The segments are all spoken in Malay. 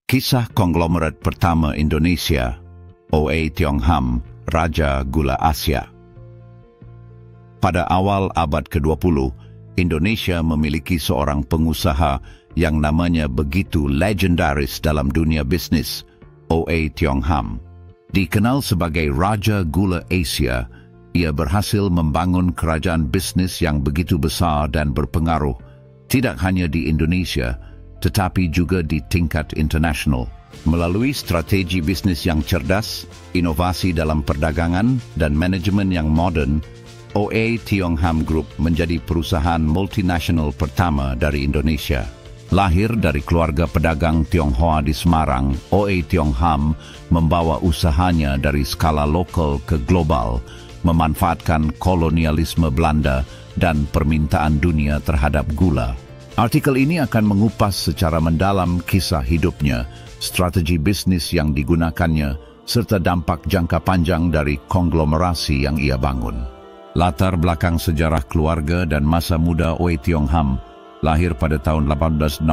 Kisah konglomerat pertama Indonesia, O.A. Tiong Ham, Raja Gula Asia. Pada awal abad ke-20, Indonesia memiliki seorang pengusaha yang namanya begitu legendaris dalam dunia bisnis, O.A. Tiong Ham. Dikenal sebagai Raja Gula Asia, ia berhasil membangun kerajaan bisnis yang begitu besar dan berpengaruh, tidak hanya di Indonesia, tetapi juga di tingkat internasional. Melalui strategi bisnis yang cerdas, inovasi dalam perdagangan, dan manajemen yang modern, O.A. Tiong Ham Group menjadi perusahaan multinasional pertama dari Indonesia. Lahir dari keluarga pedagang Tionghoa di Semarang, O.A. Tiong Ham membawa usahanya dari skala lokal ke global, memanfaatkan kolonialisme Belanda dan permintaan dunia terhadap gula. Artikel ini akan mengupas secara mendalam kisah hidupnya, strategi bisnis yang digunakannya, serta dampak jangka panjang dari konglomerasi yang ia bangun. Latar belakang sejarah keluarga dan masa muda O.A. Tiong Ham, lahir pada tahun 1866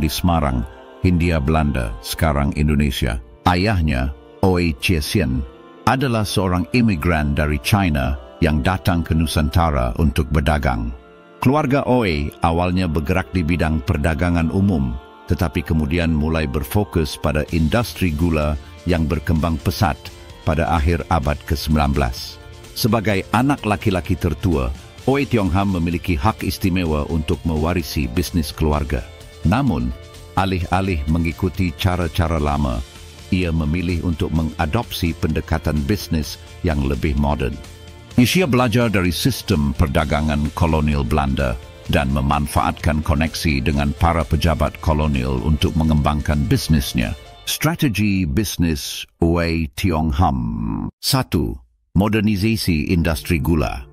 di Semarang, Hindia Belanda, sekarang Indonesia. Ayahnya, O.A. Chiesian, adalah seorang imigran dari China yang datang ke Nusantara untuk berdagang. Keluarga O.A. awalnya bergerak di bidang perdagangan umum, tetapi kemudian mulai berfokus pada industri gula yang berkembang pesat pada akhir abad ke-19. Sebagai anak laki-laki tertua, O.A. Tiong Ham memiliki hak istimewa untuk mewarisi bisnis keluarga. Namun, alih-alih mengikuti cara-cara lama, ia memilih untuk mengadopsi pendekatan bisnis yang lebih moden. Ia belajar dari sistem perdagangan kolonial Belanda dan memanfaatkan koneksi dengan para pejabat kolonial untuk mengembangkan bisnisnya. Strategi bisnis O.A. Tiong Ham. 1. Modernisasi industri gula.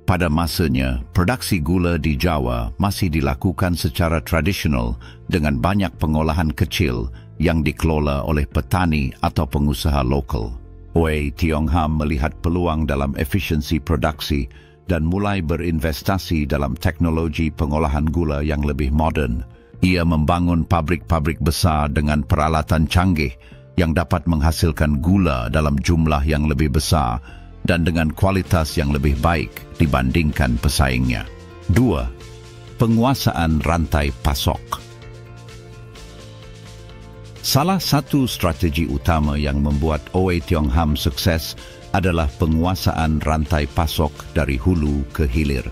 Pada masanya, produksi gula di Jawa masih dilakukan secara tradisional dengan banyak pengolahan kecil yang dikelola oleh petani atau pengusaha lokal. O.A. Tiong Ham melihat peluang dalam efisiensi produksi dan mulai berinvestasi dalam teknologi pengolahan gula yang lebih moden. Ia membangun pabrik-pabrik besar dengan peralatan canggih yang dapat menghasilkan gula dalam jumlah yang lebih besar dan dengan kualitas yang lebih baik dibandingkan pesaingnya. 2. Penguasaan rantai pasok. Salah satu strategi utama yang membuat O.A. Tiong Ham sukses adalah penguasaan rantai pasok dari hulu ke hilir.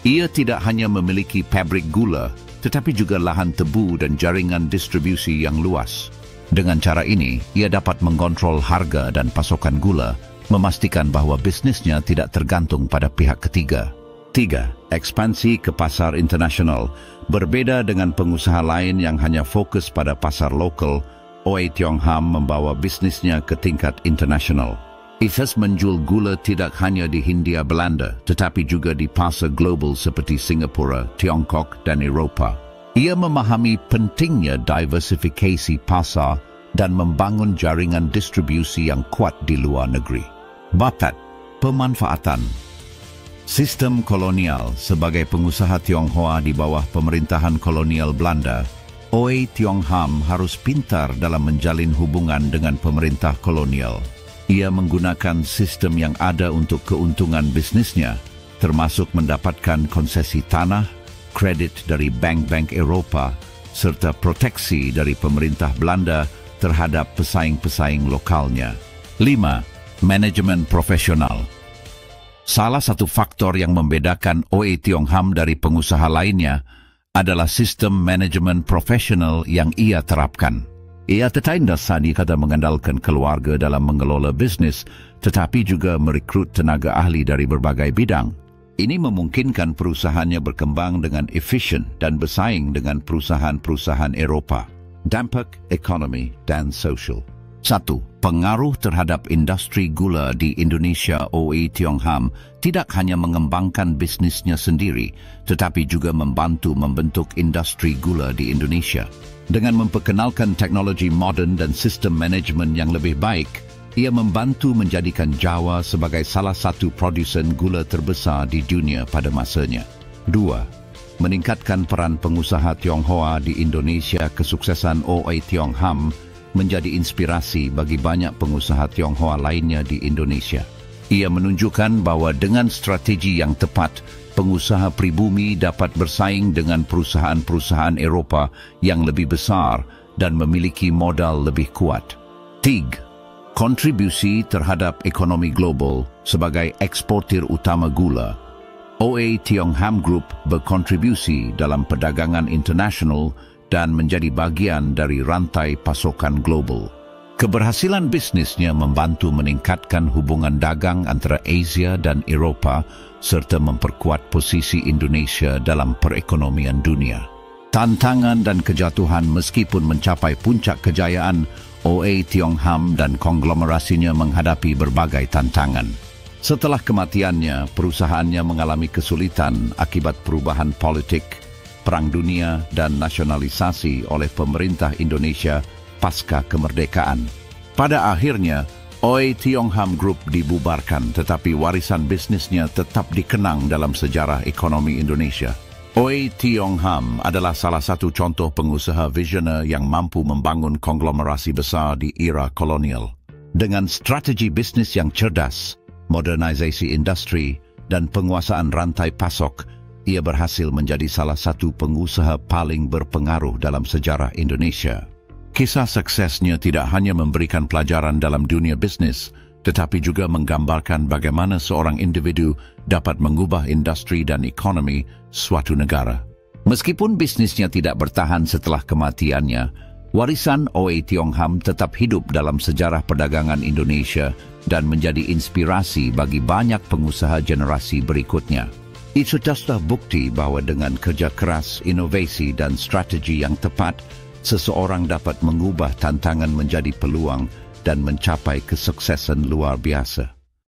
Ia tidak hanya memiliki pabrik gula, tetapi juga lahan tebu dan jaringan distribusi yang luas. Dengan cara ini, ia dapat mengontrol harga dan pasokan gula, memastikan bahwa bisnisnya tidak tergantung pada pihak ketiga. 3. Ekspansi ke pasar internasional. Berbeda dengan pengusaha lain yang hanya fokus pada pasar lokal, O.A. Tiong Ham membawa bisnisnya ke tingkat internasional. Ia menjual gula tidak hanya di Hindia Belanda, tetapi juga di pasar global seperti Singapura, Tiongkok, dan Eropa. Ia memahami pentingnya diversifikasi pasar dan membangun jaringan distribusi yang kuat di luar negeri. 4. Pemanfaatan. Sistem kolonial. Sebagai pengusaha Tionghoa di bawah pemerintahan kolonial Belanda, O.A. Tiong Ham harus pintar dalam menjalin hubungan dengan pemerintah kolonial. Ia menggunakan sistem yang ada untuk keuntungan bisnisnya, termasuk mendapatkan konsesi tanah, kredit dari bank-bank Eropa, serta proteksi dari pemerintah Belanda terhadap pesaing-pesaing lokalnya. 5. Manajemen profesional. Salah satu faktor yang membedakan O.A. Tiong Ham dari pengusaha lainnya adalah sistem manajemen profesional yang ia terapkan. Ia tidak hanya mengandalkan keluarga dalam mengelola bisnis, tetapi juga merekrut tenaga ahli dari berbagai bidang. Ini memungkinkan perusahaannya berkembang dengan efisien dan bersaing dengan perusahaan-perusahaan Eropa. Dampak ekonomi dan sosial. 1. Pengaruh terhadap industri gula di Indonesia. O.A. Tiong Ham tidak hanya mengembangkan bisnisnya sendiri, tetapi juga membantu membentuk industri gula di Indonesia. Dengan memperkenalkan teknologi moden dan sistem manajemen yang lebih baik, ia membantu menjadikan Jawa sebagai salah satu produsen gula terbesar di dunia pada masanya. 2. Meningkatkan peran pengusaha Tionghoa di Indonesia. Kesuksesan O.A. Tiong Ham menjadi inspirasi bagi banyak pengusaha Tionghoa lainnya di Indonesia. Ia menunjukkan bahwa dengan strategi yang tepat, pengusaha pribumi dapat bersaing dengan perusahaan-perusahaan Eropah yang lebih besar dan memiliki modal lebih kuat. 3. Kontribusi terhadap ekonomi global sebagai eksportir utama gula. OA Tiong Ham Group berkontribusi dalam perdagangan internasional dan menjadi bagian dari rantai pasokan global. Keberhasilan bisnisnya membantu meningkatkan hubungan dagang antara Asia dan Eropah serta memperkuat posisi Indonesia dalam perekonomian dunia. Tantangan dan kejatuhan meskipun mencapai puncak kejayaan, OA Tiong Ham dan konglomerasinya menghadapi berbagai tantangan. Setelah kematiannya, perusahaannya mengalami kesulitan akibat perubahan politik, perang dunia, dan nasionalisasi oleh pemerintah Indonesia pasca kemerdekaan. Pada akhirnya, OA Tiong Ham Group dibubarkan, tetapi warisan bisnisnya tetap dikenang dalam sejarah ekonomi Indonesia. OA Tiong Ham adalah salah satu contoh pengusaha visioner yang mampu membangun konglomerasi besar di era kolonial. Dengan strategi bisnis yang cerdas, modernisasi industri, dan penguasaan rantai pasok, ia berhasil menjadi salah satu pengusaha paling berpengaruh dalam sejarah Indonesia. Kisah suksesnya tidak hanya memberikan pelajaran dalam dunia bisnis, tetapi juga menggambarkan bagaimana seorang individu dapat mengubah industri dan ekonomi suatu negara. Meskipun bisnisnya tidak bertahan setelah kematiannya, warisan OA Tiong Ham tetap hidup dalam sejarah perdagangan Indonesia dan menjadi inspirasi bagi banyak pengusaha generasi berikutnya. Itu adalah bukti bahwa dengan kerja keras, inovasi dan strategi yang tepat, seseorang dapat mengubah tantangan menjadi peluang dan mencapai kesuksesan luar biasa.